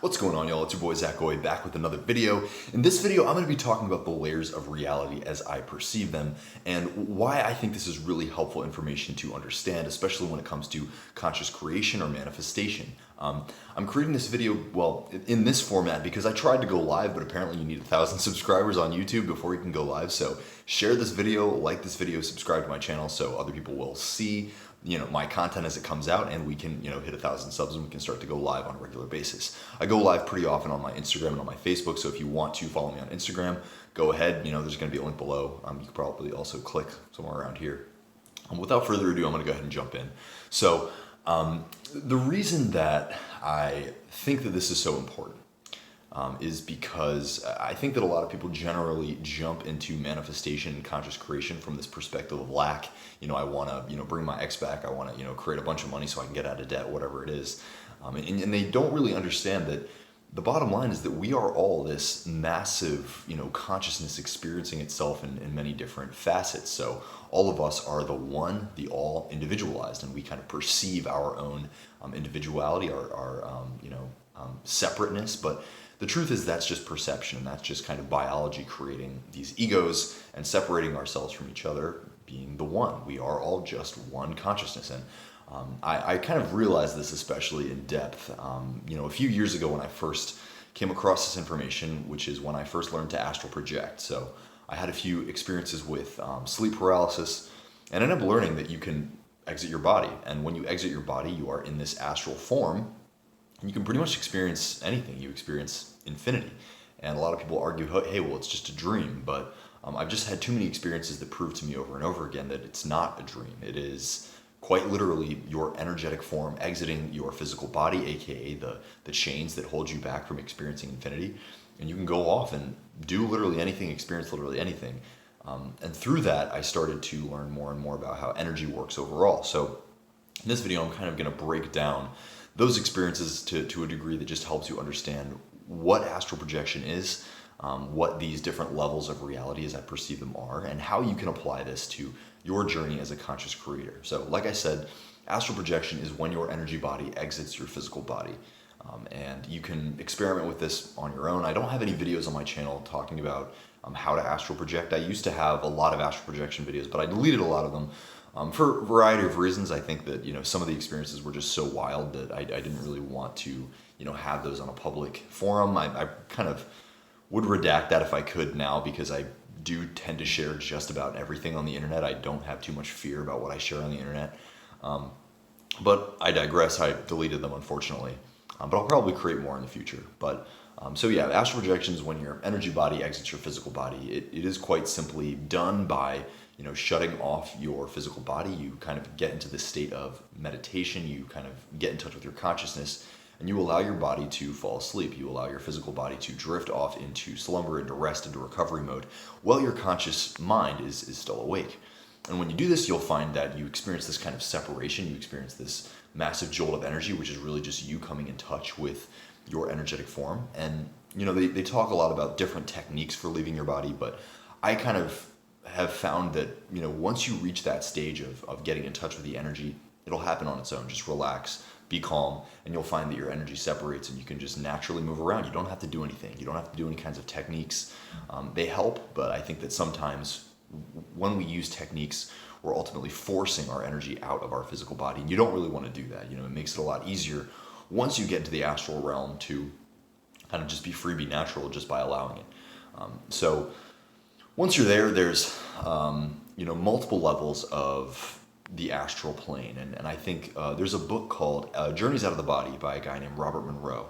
What's going on, y'all? It's your boy Zach Goy back with another video. In this video, I'm going to be talking about the layers of reality as I perceive them and why I think this is really helpful information to understand, especially when it comes to conscious creation or manifestation. I'm creating this video, well, in this format because I tried to go live, but apparently you need 1,000 subscribers on YouTube before you can go live. So share this video, like this video, subscribe to my channel so other people will see my content as it comes out, and we can, hit 1,000 subs and we can start to go live on a regular basis. I go live pretty often on my Instagram and on my Facebook, so if you want to follow me on Instagram, go ahead. There's going to be a link below. You can probably also click somewhere around here. Without further ado, I'm going to go ahead and jump in. So the reason that I think that this is so important is because I think that a lot of people generally jump into manifestation and conscious creation from this perspective of lack. I want to, bring my ex back. I want to, create a bunch of money so I can get out of debt, whatever it is. And they don't really understand that the bottom line is that we are all this massive, consciousness experiencing itself in many different facets. So all of us are the one, the all, individualized, and we kind of perceive our own individuality, our separateness. But the truth is that's just perception. That's just kind of biology creating these egos and separating ourselves from each other, being the one. We are all just one consciousness. And I kind of realized this especially in depth, a few years ago when I first came across this information, which is when I first learned to astral project. So I had a few experiences with sleep paralysis and ended up learning that you can exit your body. And when you exit your body, you are in this astral form. And you can pretty much experience anything. You experience infinity. And a lot of people argue, hey, well, it's just a dream. But I've just had too many experiences that prove to me over and over again that it's not a dream. It is quite literally your energetic form exiting your physical body, aka the chains that hold you back from experiencing infinity. And you can go off and do literally anything, experience literally anything. And through that, I started to learn more and more about how energy works overall. So in this video, I'm kind of going to break down those experiences to a degree that just helps you understand what astral projection is, what these different levels of reality as I perceive them are, and how you can apply this to your journey as a conscious creator. So like I said, astral projection is when your energy body exits your physical body. And you can experiment with this on your own. I don't have any videos on my channel talking about how to astral project. I used to have a lot of astral projection videos, but I deleted a lot of them. For a variety of reasons. I think that, some of the experiences were just so wild that I didn't really want to, have those on a public forum. I kind of would redact that if I could now, because I do tend to share just about everything on the internet. I don't have too much fear about what I share on the internet. But I digress. I deleted them, unfortunately. But I'll probably create more in the future. But so yeah, astral projection is when your energy body exits your physical body. It is quite simply done by shutting off your physical body. You kind of get into this state of meditation. You kind of get in touch with your consciousness, and you allow your body to fall asleep. You allow your physical body to drift off into slumber, into rest, into recovery mode, while your conscious mind is still awake. And when you do this, you'll find that you experience this kind of separation. You experience this massive jolt of energy, which is really just you coming in touch with your energetic form. And they talk a lot about different techniques for leaving your body, but I kind of have found that once you reach that stage of getting in touch with the energy, it'll happen on its own. Just relax, be calm, and you'll find that your energy separates and you can just naturally move around. You don't have to do anything. You don't have to do any kinds of techniques. They help, but I think that sometimes when we use techniques, we're ultimately forcing our energy out of our physical body, and you don't really want to do that. It makes it a lot easier once you get into the astral realm to kind of just be free, be natural, just by allowing it. So once you're there, there's multiple levels of the astral plane, and I think there's a book called Journeys Out of the Body by a guy named Robert Monroe.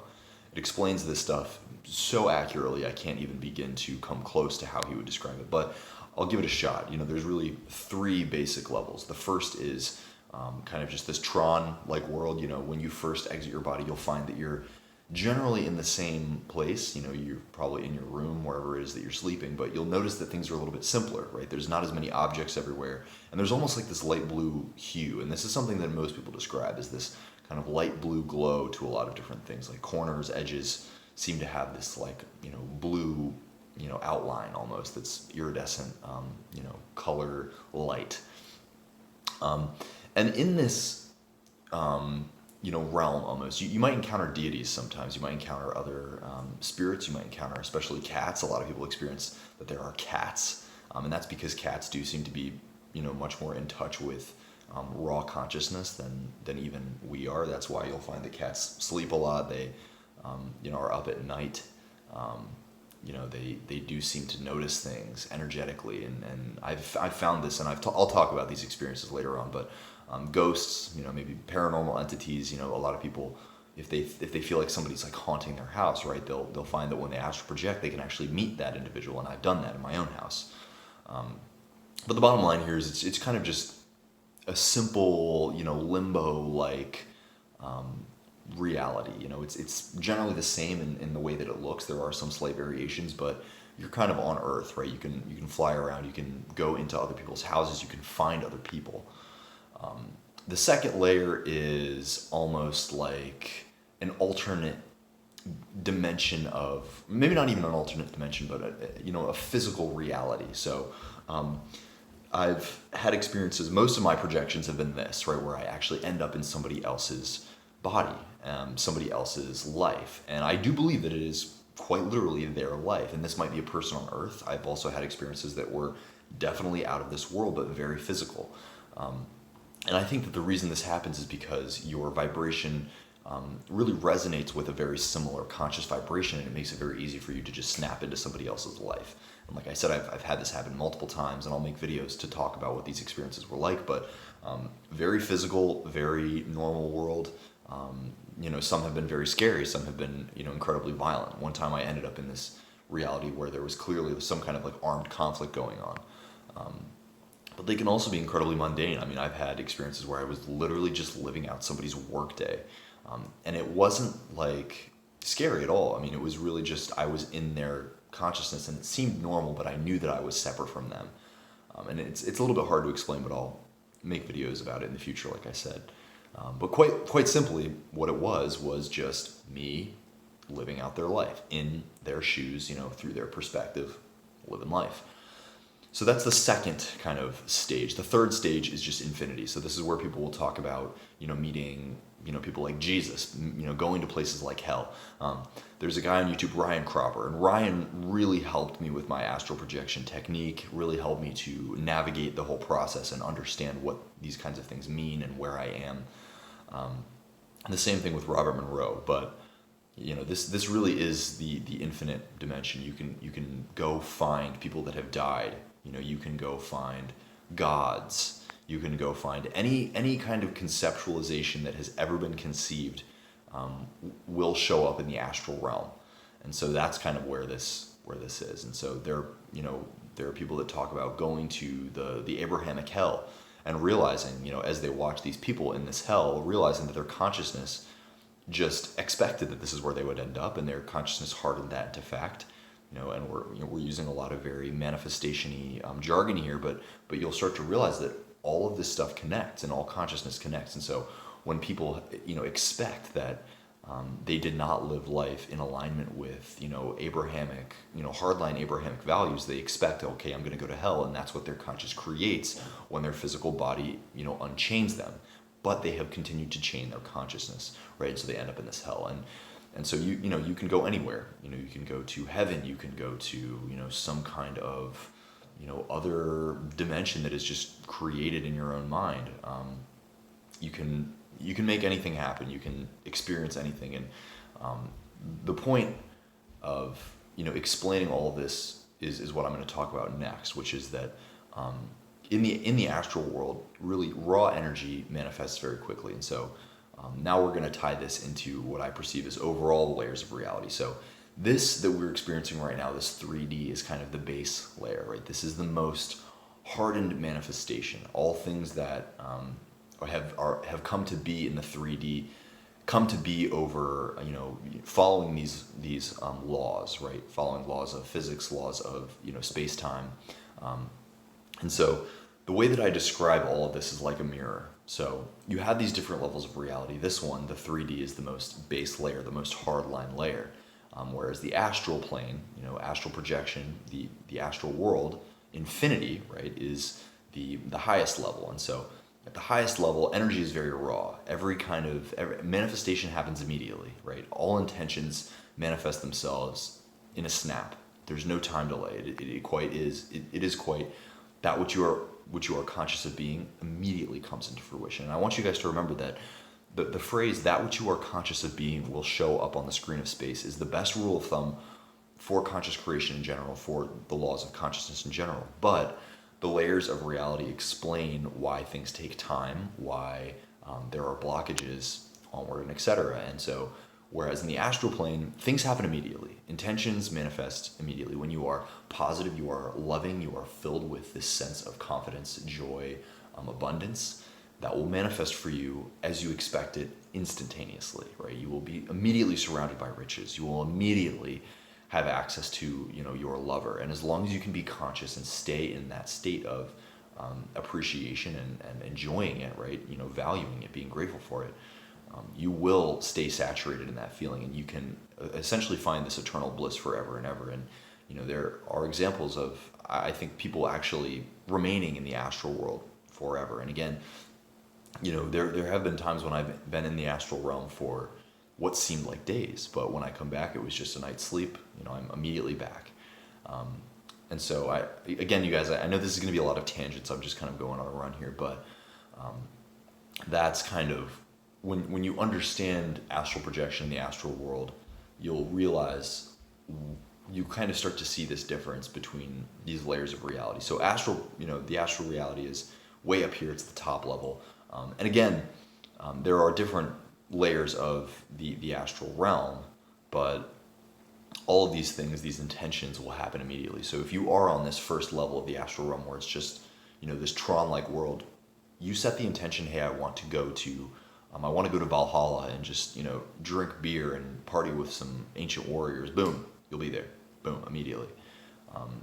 It explains this stuff so accurately I can't even begin to come close to how he would describe it, but I'll give it a shot. There's really 3 basic levels. The first is kind of just this Tron-like world. When you first exit your body, you'll find that you're generally in the same place. You're probably in your room, wherever it is that you're sleeping, but you'll notice that things are a little bit simpler, right? There's not as many objects everywhere, and there's almost like this light blue hue, and this is something that most people describe as this kind of light blue glow to a lot of different things, like corners, edges seem to have this like, blue, outline almost that's iridescent, color light. And in this realm almost. You might encounter deities sometimes. You might encounter other spirits. You might encounter especially cats. A lot of people experience that there are cats, and that's because cats do seem to be much more in touch with raw consciousness than even we are. That's why you'll find that cats sleep a lot. They are up at night. They do seem to notice things energetically, and I've found this, and I'll talk about these experiences later on. But ghosts, maybe paranormal entities, a lot of people, if they feel like somebody's like haunting their house, right, they'll find that when they astral project, they can actually meet that individual, and I've done that in my own house. But the bottom line here is it's kind of just a simple, limbo like reality. It's generally the same in the way that it looks. There are some slight variations, but you're kind of on Earth, right? You can fly around, you can go into other people's houses, you can find other people. The second layer is almost like an alternate dimension of, maybe not even an alternate dimension, but a physical reality. So I've had experiences, most of my projections have been this, right, where I actually end up in somebody else's body, somebody else's life. And I do believe that it is quite literally their life. And this might be a person on Earth. I've also had experiences that were definitely out of this world, but very physical. And I think that the reason this happens is because your vibration really resonates with a very similar conscious vibration, and it makes it very easy for you to just snap into somebody else's life. And like I said, I've had this happen multiple times, and I'll make videos to talk about what these experiences were like, but very physical, very normal world. Some have been very scary, some have been, incredibly violent. One time I ended up in this reality where there was clearly some kind of like armed conflict going on. But they can also be incredibly mundane. I mean, I've had experiences where I was literally just living out somebody's workday. And it wasn't like scary at all. I mean, it was really just, I was in their consciousness, and it seemed normal, but I knew that I was separate from them. And it's a little bit hard to explain, but I'll make videos about it in the future, like I said. But quite simply, what it was just me living out their life in their shoes, through their perspective, living life. So that's the second kind of stage. The third stage is just infinity. So this is where people will talk about, meeting, people like Jesus, going to places like hell. There's a guy on YouTube, Ryan Cropper, and Ryan really helped me with my astral projection technique, really helped me to navigate the whole process and understand what these kinds of things mean and where I am. And the same thing with Robert Monroe, but this really is the infinite dimension. You can go find people that have died. You can go find gods. You can go find any kind of conceptualization that has ever been conceived will show up in the astral realm. And so that's kind of where this is. And so there are people that talk about going to the Abrahamic hell and realizing, as they watch these people in this hell, realizing that their consciousness just expected that this is where they would end up, and their consciousness hardened that into fact. And we're using a lot of very manifestation-y jargon here, but you'll start to realize that all of this stuff connects, and all consciousness connects. And so when people expect that they did not live life in alignment with Abrahamic, hardline Abrahamic values, they expect, okay, I'm going to go to hell, and that's what their conscious creates when their physical body unchains them. But they have continued to chain their consciousness, right? So they end up in this hell. And so you can go anywhere. You can go to heaven. You can go to some kind of other dimension that is just created in your own mind. You can make anything happen. You can experience anything. And the point of explaining all of this is what I'm going to talk about next, which is that in the astral world, really raw energy manifests very quickly. And so now we're going to tie this into what I perceive as overall layers of reality. So this that we're experiencing right now, this 3D, is kind of the base layer, right? This is the most hardened manifestation. All things that have come to be in the 3D come to be over following these laws, right? Following laws of physics, laws of space-time, and so the way that I describe all of this is like a mirror. So you have these different levels of reality. This one, the 3D, is the most base layer, the most hardline layer. Whereas the astral plane, astral projection, the astral world, infinity, right, is the highest level. And so At the highest level, energy is very raw. Every manifestation happens immediately, right? All intentions manifest themselves in a snap. There's no time delay. It is quite that which you are conscious of being immediately comes into fruition. And I want you guys to remember that the phrase "that which you are conscious of being will show up on the screen of space" is the best rule of thumb for conscious creation in general, for the laws of consciousness in general. But the layers of reality explain why things take time, why there are blockages onward, and etc. And so, whereas in the astral plane, things happen immediately. Intentions manifest immediately. When you are positive, you are loving, you are filled with this sense of confidence, joy, abundance, that will manifest for you as you expect it instantaneously, right? You will be immediately surrounded by riches. You will immediately have access to, your lover. And as long as you can be conscious and stay in that state of appreciation and enjoying it, right? Valuing it, being grateful for it, you will stay saturated in that feeling, and you can essentially find this eternal bliss forever and ever. And there are examples of, I think, people actually remaining in the astral world forever. And again, there have been times when I've been in the astral realm for what seemed like days, but when I come back, it was just a night's sleep. I'm immediately back. And so again, you guys, I know this is going to be a lot of tangents. I'm just kind of going on a run here, but that's kind of when you understand astral projection in the astral world, you'll realize you kind of start to see this difference between these layers of reality. So the astral reality is way up here. It's the top level. And again, there are different layers of the astral realm, but all of these things, these intentions, will happen immediately. So if you are on this first level of the astral realm where it's just, this Tron-like world, you set the intention, hey, I want to go to Valhalla and just, drink beer and party with some ancient warriors. Boom, you'll be there. Boom, immediately.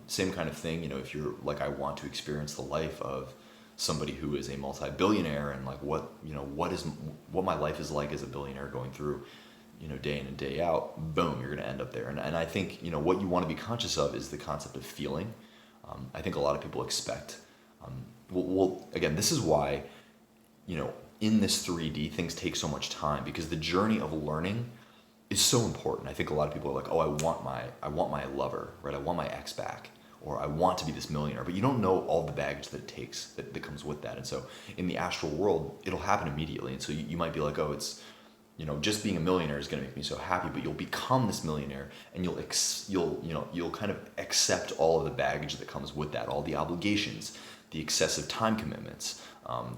Same kind of thing, if you're like, I want to experience the life of somebody who is a multi-billionaire, and like what my life is like as a billionaire going through, day in and day out, boom, you're going to end up there. And I think, what you want to be conscious of is the concept of feeling. I think a lot of people expect, well, again, this is why, in this 3D, things take so much time, because the journey of learning is so important. I think a lot of people are like, oh, I want my lover, right? I want my ex back, or I want to be this millionaire, but you don't know all the baggage that it takes, that comes with that. And so in the astral world, it'll happen immediately. And so you might be like, oh, it's, just being a millionaire is going to make me so happy, but you'll become this millionaire, and you'll kind of accept all of the baggage that comes with that, all the obligations, the excessive time commitments,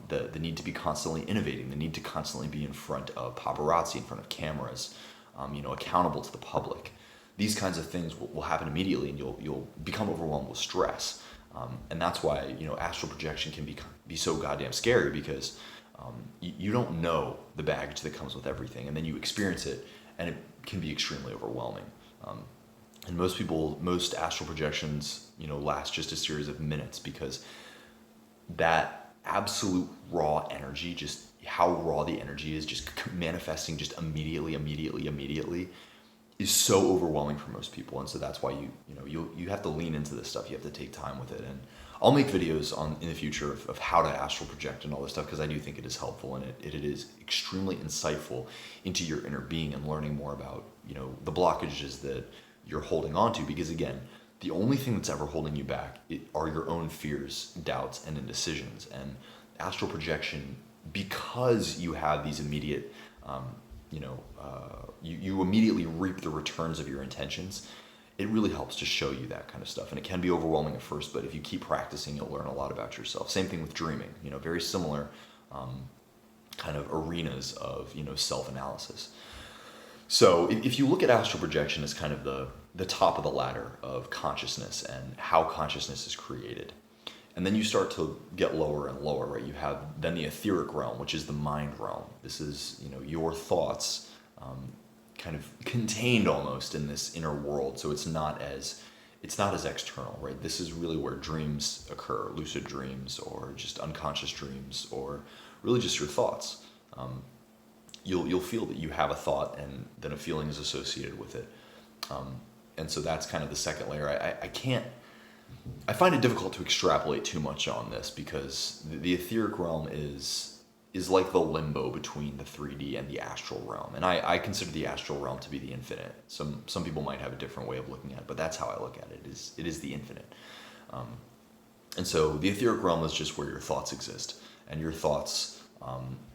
the need to be constantly innovating, the need to constantly be in front of paparazzi, in front of cameras, accountable to the public. These kinds of things will happen immediately, and you'll become overwhelmed with stress. And that's why, astral projection can be so goddamn scary, because you don't know the baggage that comes with everything, and then you experience it, and it can be extremely overwhelming. And most astral projections, last just a series of minutes, because that absolute raw energy, just how raw the energy is, just manifesting just immediately, is so overwhelming for most people. And so that's why you have to lean into this stuff. You have to take time with it. And I'll make videos in the future of how to astral project and all this stuff, because I do think it is helpful, and it is extremely insightful into your inner being and learning more about, the blockages that you're holding on to. Because again, the only thing that's ever holding you back are your own fears, doubts, and indecisions. And astral projection, because you have these immediate, you immediately reap the returns of your intentions. It really helps to show you that kind of stuff. And it can be overwhelming at first, but if you keep practicing, you'll learn a lot about yourself. Same thing with dreaming, very similar kind of arenas of, self-analysis. So if you look at astral projection as kind of the top of the ladder of consciousness and how consciousness is created, and then you start to get lower and lower, right? You have then the etheric realm, which is the mind realm. This is, your thoughts kind of contained almost in this inner world. So it's not as external, right? This is really where dreams occur, lucid dreams, or just unconscious dreams, or really just your thoughts. You'll feel that you have a thought, and then a feeling is associated with it. And so that's kind of the second layer. I can't I find it difficult to extrapolate too much on this because the etheric realm is like the limbo between the 3D and the astral realm. And I consider the astral realm to be the infinite. Some people might have a different way of looking at it, but that's how I look at it. It is the infinite. And so the etheric realm is just where your thoughts exist. And your thoughts,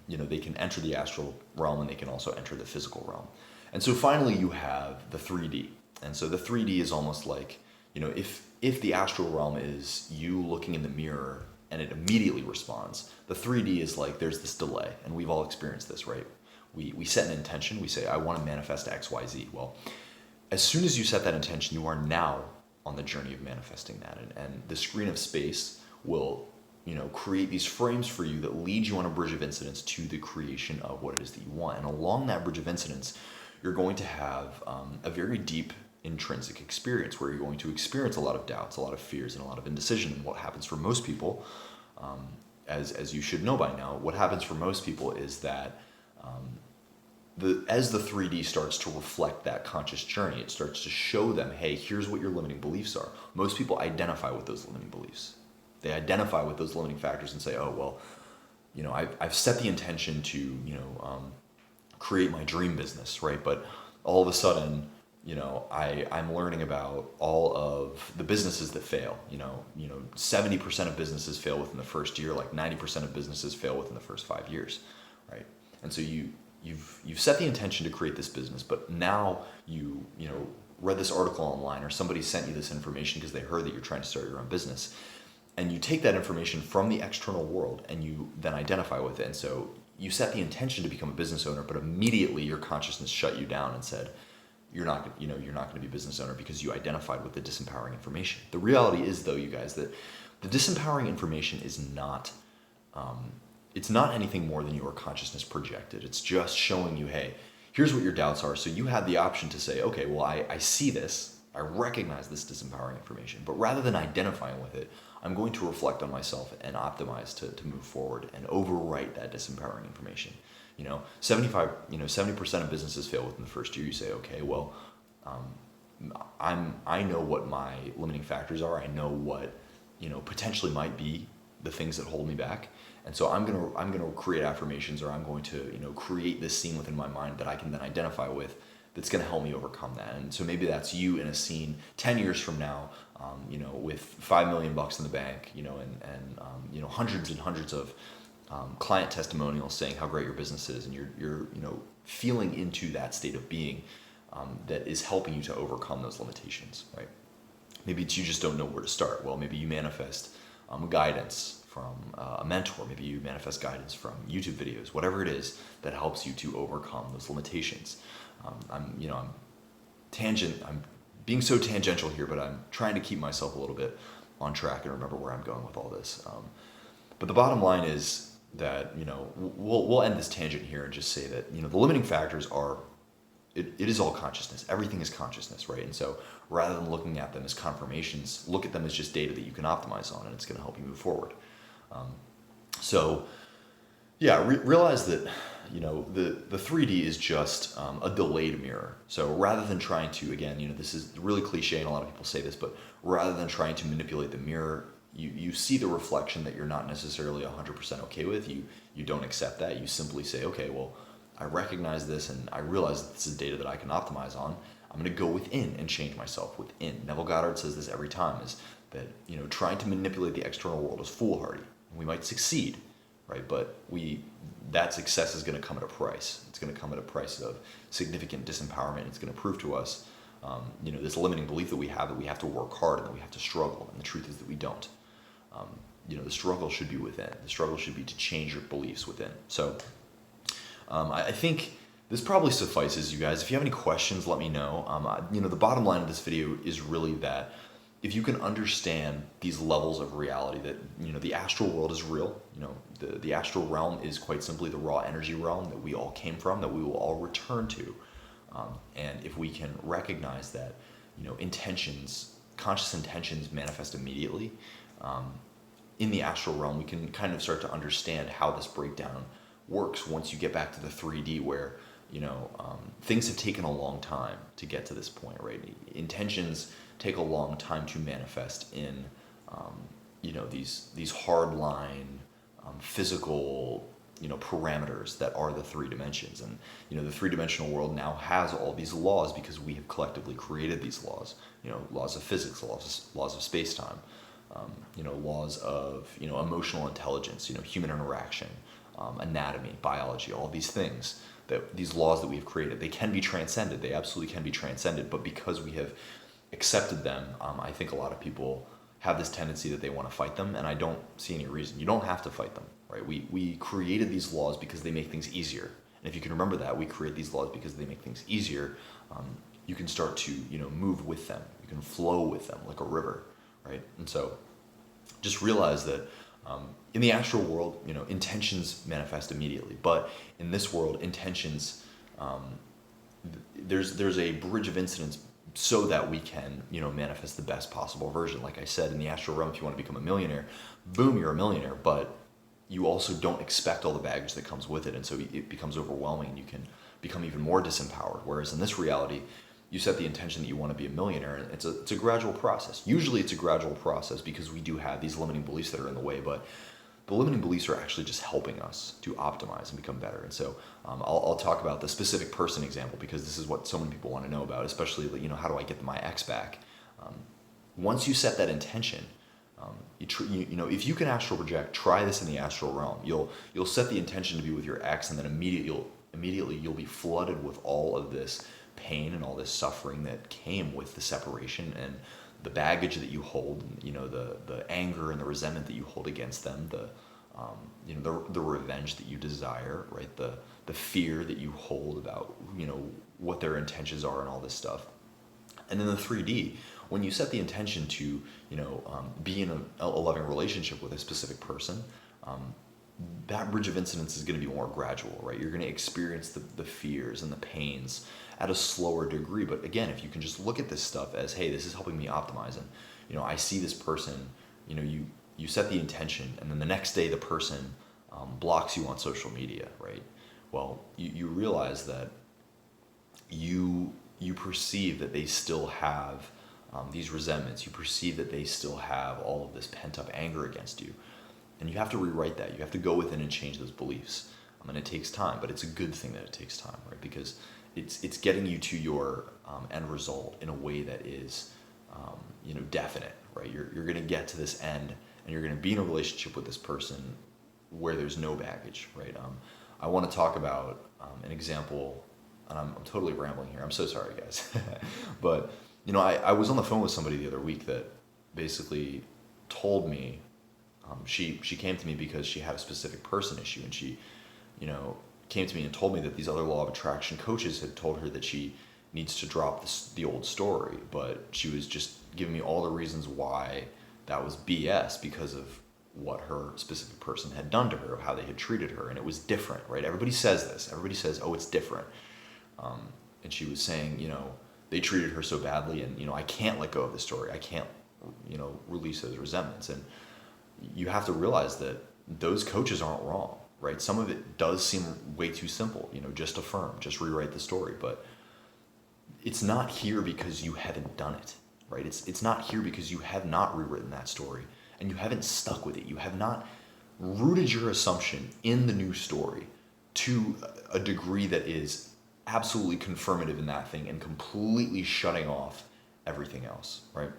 they can enter the astral realm and they can also enter the physical realm. And so finally you have the 3D. And so the 3D is almost like, if the astral realm is you looking in the mirror and it immediately responds, the 3D is like there's this delay. And we've all experienced this, right? We set an intention. We say, I want to manifest X, Y, Z. Well, as soon as you set that intention, you are now on the journey of manifesting that. And the screen of space will create these frames for you that lead you on a bridge of incidents to the creation of what it is that you want. And along that bridge of incidents, you're going to have a very deep intrinsic experience where you're going to experience a lot of doubts, a lot of fears, and a lot of indecision. And what happens for most people, as you should know by now, what happens for most people is that as the 3D starts to reflect that conscious journey, it starts to show them, hey, here's what your limiting beliefs are. Most people identify with those limiting beliefs. They identify with those limiting factors and say, oh, well, I've set the intention to, create my dream business, right? But all of a sudden, I'm learning about all of the businesses that fail. 70% of businesses fail within the first year, like 90% of businesses fail within the first 5 years, right? And so you've set the intention to create this business, but now you read this article online or somebody sent you this information because they heard that you're trying to start your own business. And you take that information from the external world and you then identify with it. And so you set the intention to become a business owner, but immediately your consciousness shut you down and said, you're not going to be a business owner because you identified with the disempowering information. The reality is, though, you guys, that the disempowering information is not, it's not anything more than your consciousness projected. It's just showing you, hey, here's what your doubts are. So you have the option to say, okay, well, I see this, I recognize this disempowering information, but rather than identifying with it, I'm going to reflect on myself and optimize to move forward and overwrite that disempowering information. 70% of businesses fail within the first year. You say, okay, well, I know what my limiting factors are. I know what, potentially might be the things that hold me back. And so I'm gonna create affirmations, or I'm going to, create this scene within my mind that I can then identify with, that's going to help me overcome that. And so maybe that's you in a scene 10 years from now, with $5 million in the bank, and hundreds and hundreds of client testimonials saying how great your business is, and you're feeling into that state of being that is helping you to overcome those limitations, right? Maybe it's you just don't know where to start. Well, maybe you manifest guidance from a mentor. Maybe you manifest guidance from YouTube videos, whatever it is that helps you to overcome those limitations. I'm being so tangential here, but I'm trying to keep myself a little bit on track and remember where I'm going with all this. But the bottom line is that, we'll end this tangent here and just say that, the limiting factors are, it is all consciousness. Everything is consciousness, right? And so rather than looking at them as confirmations, look at them as just data that you can optimize on, and it's going to help you move forward. Realize that, the 3D is just a delayed mirror. So rather than trying to, again, this is really cliche and a lot of people say this, but rather than trying to manipulate the mirror, you see the reflection that you're not necessarily 100% okay with. You don't accept that. You simply say, okay, well, I recognize this and I realize that this is data that I can optimize on. I'm going to go within and change myself within. Neville Goddard says this every time, is that, trying to manipulate the external world is foolhardy. We might succeed, right? But that success is going to come at a price. It's going to come at a price of significant disempowerment. It's going to prove to us, this limiting belief that we have to work hard and that we have to struggle. And the truth is that we don't. The struggle should be within. The struggle should be to change your beliefs within. So I think this probably suffices, you guys. If you have any questions, let me know. The bottom line of this video is really that if you can understand these levels of reality, that, the astral world is real. The astral realm is quite simply the raw energy realm that we all came from, that we will all return to. And if we can recognize that, conscious intentions manifest immediately, in the astral realm, we can kind of start to understand how this breakdown works once you get back to the 3D, where, things have taken a long time to get to this point, right? Intentions take a long time to manifest in, these hard line, physical, parameters that are the three dimensions. And, the three-dimensional world now has all these laws because we have collectively created these laws, laws of physics, laws of space-time, laws of, emotional intelligence, human interaction, anatomy, biology, all these things, that these laws that we've created, they can be transcended. They absolutely can be transcended. But because we have accepted them, I think a lot of people have this tendency that they want to fight them, and I don't see any reason. You don't have to fight them, right? We created these laws because they make things easier. And if you can remember that, we create these laws because they make things easier. You can start to, move with them. You can flow with them like a river, right? And so just realize that in the astral world, intentions manifest immediately. But in this world, intentions, there's a bridge of incidents so that we can, manifest the best possible version. Like I said, in the astral realm, if you want to become a millionaire, boom, you're a millionaire. But you also don't expect all the baggage that comes with it. And so it becomes overwhelming, and you can become even more disempowered. Whereas in this reality, you set the intention that you want to be a millionaire, and it's a gradual process. Usually it's a gradual process because we do have these limiting beliefs that are in the way, but the limiting beliefs are actually just helping us to optimize and become better. And so I'll talk about the specific person example because this is what so many people want to know about, especially, how do I get my ex back? Once you set that intention, if you can astral project, try this in the astral realm. You'll set the intention to be with your ex, and then immediately you'll be flooded with all of this pain and all this suffering that came with the separation and the baggage that you hold, the anger and the resentment that you hold against them, the revenge that you desire, right? The fear that you hold about, what their intentions are and all this stuff. And then the 3D, when you set the intention to, be in a loving relationship with a specific person, that bridge of incidence is going to be more gradual, right? You're going to experience the fears and the pains at a slower degree. But again, if you can just look at this stuff as, hey, this is helping me optimize, and I see this person, you set the intention, and then the next day the person blocks you on social media, right? Well, you realize that you perceive that they still have these resentments. You perceive that they still have all of this pent-up anger against you. And you have to rewrite that. You have to go within and change those beliefs. And it takes time, but it's a good thing that it takes time, right? Because it's getting you to your end result in a way that is, definite, right? You're going to get to this end, and you're going to be in a relationship with this person where there's no baggage, right? I want to talk about an example, and I'm totally rambling here. I'm so sorry, guys. But, I was on the phone with somebody the other week that basically told me, she came to me because she had a specific person issue, and she, came to me and told me that these other law of attraction coaches had told her that she needs to drop the old story, but she was just giving me all the reasons why that was BS because of what her specific person had done to her, how they had treated her, and it was different, right? Everybody says this. Everybody says, oh, it's different. And she was saying, they treated her so badly, and, I can't let go of the story. I can't, release those resentments. And you have to realize that those coaches aren't wrong, right? Some of it does seem way too simple, just affirm, just rewrite the story, but it's not here because you haven't done it, right? It's not here because you have not rewritten that story and you haven't stuck with it. You have not rooted your assumption in the new story to a degree that is absolutely confirmative in that thing and completely shutting off everything else, right?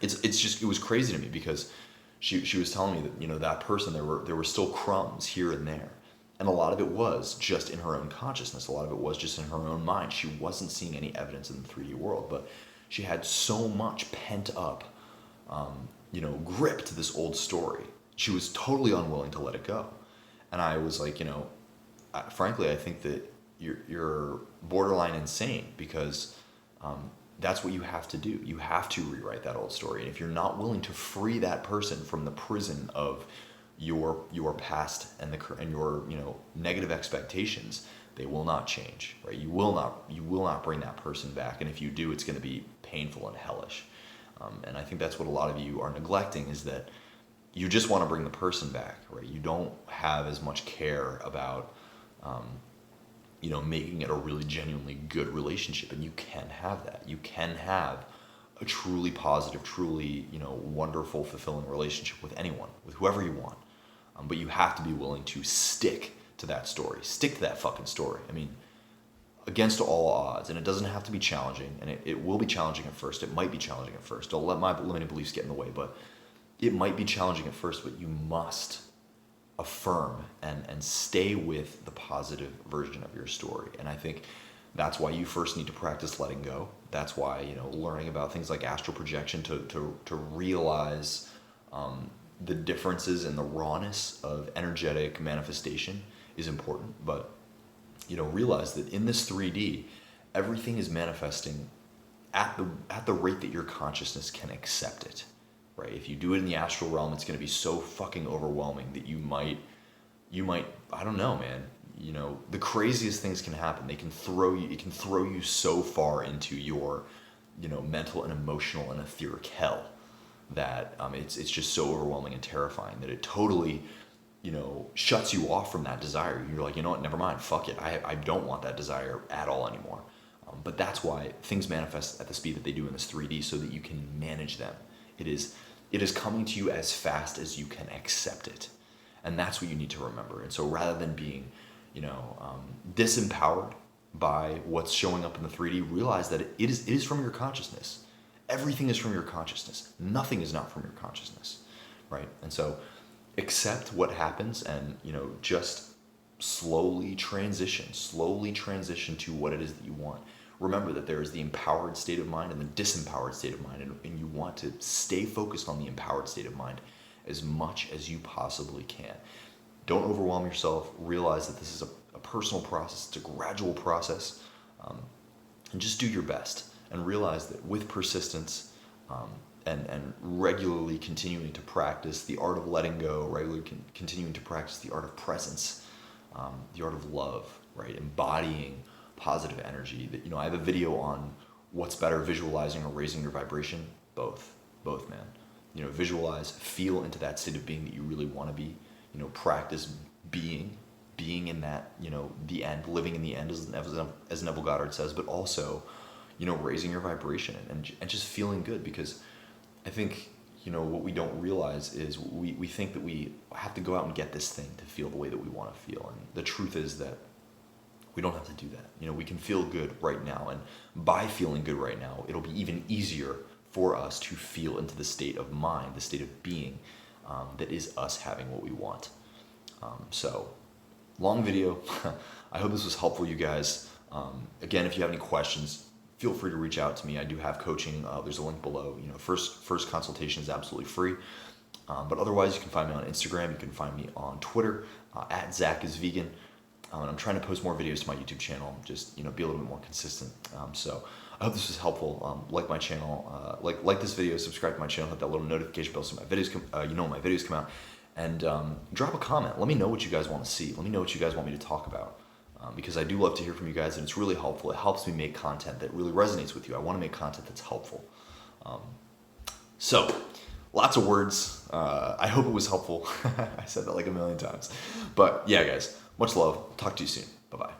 It was crazy to me because she was telling me that, that person, there were still crumbs here and there. And a lot of it was just in her own consciousness. A lot of it was just in her own mind. She wasn't seeing any evidence in the 3D world, but she had so much pent up, grip to this old story. She was totally unwilling to let it go. And I was like, frankly, I think that you're borderline insane because that's what you have to do. You have to rewrite that old story. And if you're not willing to free that person from the prison of your past and your negative expectations, they will not change, right? You will not bring that person back, and if you do, it's going to be painful and hellish. And I think that's what a lot of you are neglecting, is that you just want to bring the person back, right? You don't have as much care about making it a really genuinely good relationship. And you can have that. You can have a truly positive, truly, wonderful, fulfilling relationship with anyone, with whoever you want. But you have to be willing to stick to that story. Stick to that fucking story. I mean, against all odds. And it doesn't have to be challenging. And it will be challenging at first. It might be challenging at first. Don't let my limiting beliefs get in the way. But it might be challenging at first, but you must affirm and stay with the positive version of your story. And I think that's why you first need to practice letting go. That's why, learning about things like astral projection to realize the differences in the rawness of energetic manifestation is important. But, realize that in this 3D, everything is manifesting at the rate that your consciousness can accept it. Right? If you do it in the astral realm, it's going to be so fucking overwhelming that you might, I don't know, man. The craziest things can happen. It can throw you so far into your, mental and emotional and etheric hell that it's just so overwhelming and terrifying that it totally, shuts you off from that desire. You're like, you know what, never mind, fuck it. I don't want that desire at all anymore. But that's why things manifest at the speed that they do in this 3D, so that you can manage them. It is coming to you as fast as you can accept it. And that's what you need to remember. And so rather than being, disempowered by what's showing up in the 3D, realize that it is from your consciousness. Everything is from your consciousness. Nothing is not from your consciousness, right? And so accept what happens and, just slowly transition to what it is that you want. Remember that there is the empowered state of mind and the disempowered state of mind, and you want to stay focused on the empowered state of mind as much as you possibly can. Don't overwhelm yourself. Realize that this is a personal process. It's a gradual process. And just do your best. And realize that with persistence and regularly continuing to practice the art of letting go, regularly continuing to practice the art of presence, the art of love, right? Embodying positive energy. That I have a video on what's better, visualizing or raising your vibration. Both, man. Visualize, feel into that state of being that you really want to be. Practice being in that, the end, living in the end, as Neville Goddard says, but also, raising your vibration and just feeling good. Because I think, what we don't realize is we think that we have to go out and get this thing to feel the way that we want to feel. And the truth is that we don't have to do that. We can feel good right now. And by feeling good right now, it'll be even easier for us to feel into the state of mind, the state of being, that is us having what we want. So, long video. I hope this was helpful, you guys. Again, if you have any questions, feel free to reach out to me. I do have coaching. There's a link below. First consultation is absolutely free. But otherwise, you can find me on Instagram. You can find me on Twitter, at ZachIsVegan. And I'm trying to post more videos to my YouTube channel, just be a little bit more consistent. So I hope this was helpful. Like my channel, like this video, subscribe to my channel, hit that little notification bell so my videos when my videos come out, and drop a comment. Let me know what you guys want to see. Let me know what you guys want me to talk about, because I do love to hear from you guys, and it's really helpful. It helps me make content that really resonates with you. I want to make content that's helpful. So lots of words. I hope it was helpful. I said that like a million times, but yeah, guys. Much love. Talk to you soon. Bye-bye.